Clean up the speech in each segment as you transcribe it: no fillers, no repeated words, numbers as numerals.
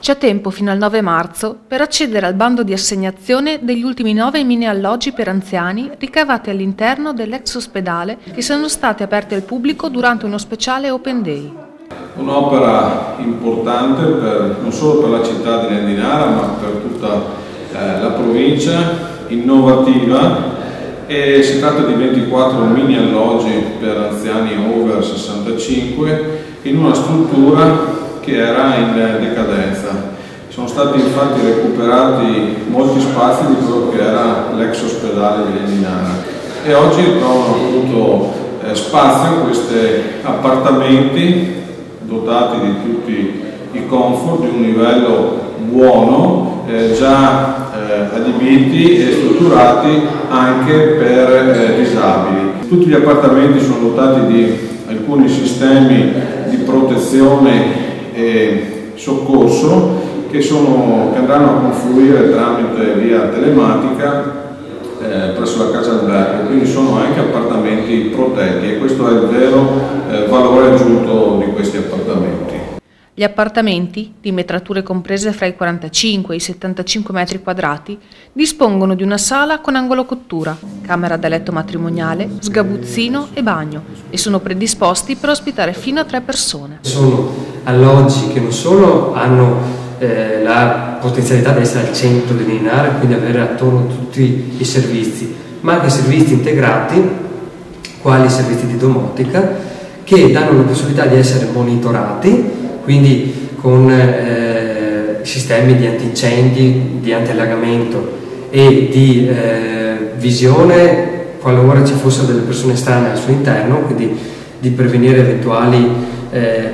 C'è tempo fino al 9 marzo per accedere al bando di assegnazione degli ultimi 9 mini alloggi per anziani ricavati all'interno dell'ex ospedale che sono stati aperti al pubblico durante uno speciale Open Day. Un'opera importante non solo per la città di Lendinara ma per tutta la provincia, innovativa, e si tratta di 24 mini alloggi per anziani over 65 in una struttura che era in decadenza. Sono stati infatti recuperati molti spazi di quello che era l'ex ospedale di Lendinara e oggi trovano appunto spazio in questi appartamenti dotati di tutti i comfort di un livello buono, già adibiti e strutturati anche per disabili. Tutti gli appartamenti sono dotati di alcuni sistemi di protezione e soccorso che andranno a confluire tramite via telematica presso la casa albergo, quindi sono anche appartamenti protetti e questo è il vero valore aggiunto di questi appartamenti. Gli appartamenti, di metrature comprese fra i 45 e i 75 metri quadrati, dispongono di una sala con angolo cottura, camera da letto matrimoniale, sgabuzzino e bagno e sono predisposti per ospitare fino a 3 persone. Sono alloggi che non solo hanno la potenzialità di essere al centro di Lendinara, quindi avere attorno tutti i servizi, ma anche servizi integrati, quali i servizi di domotica, che danno la possibilità di essere monitorati, quindi con sistemi di antincendi, di antiallagamento e di visione qualora ci fossero delle persone estranee al suo interno, quindi di prevenire eventuali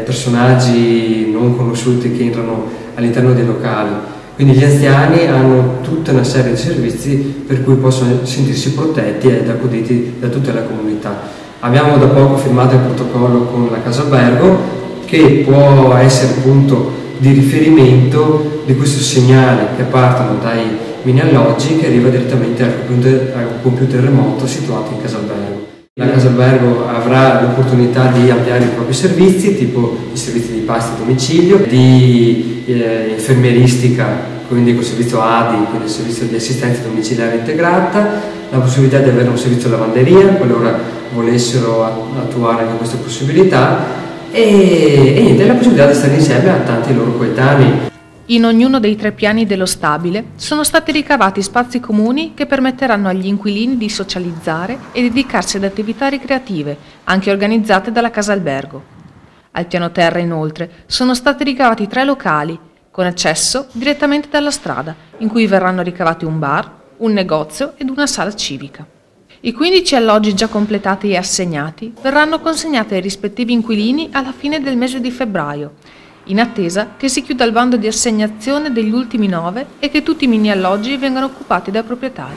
personaggi non conosciuti che entrano all'interno dei locali. Quindi gli anziani hanno tutta una serie di servizi per cui possono sentirsi protetti ed accuditi da tutta la comunità. Abbiamo da poco firmato il protocollo con la Casa Albergo, che può essere punto di riferimento di questo segnale che partono dai mini alloggi che arriva direttamente al computer remoto situato in Casa Albergo. La Casa Albergo avrà l'opportunità di ampliare i propri servizi, tipo i servizi di pasti a domicilio, di infermieristica, quindi col servizio ADI, quindi il servizio di assistenza domiciliare integrata, la possibilità di avere un servizio lavanderia, qualora volessero attuare anche queste possibilità, e niente, la possibilità di stare insieme a tanti loro coetanei. In ognuno dei 3 piani dello stabile sono stati ricavati spazi comuni che permetteranno agli inquilini di socializzare e dedicarsi ad attività ricreative, anche organizzate dalla Casa Albergo. Al piano terra, inoltre, sono stati ricavati 3 locali, con accesso direttamente dalla strada, in cui verranno ricavati un bar, un negozio ed una sala civica. I 15 alloggi già completati e assegnati verranno consegnati ai rispettivi inquilini alla fine del mese di febbraio, in attesa che si chiuda il bando di assegnazione degli ultimi 9 e che tutti i mini alloggi vengano occupati dai proprietari.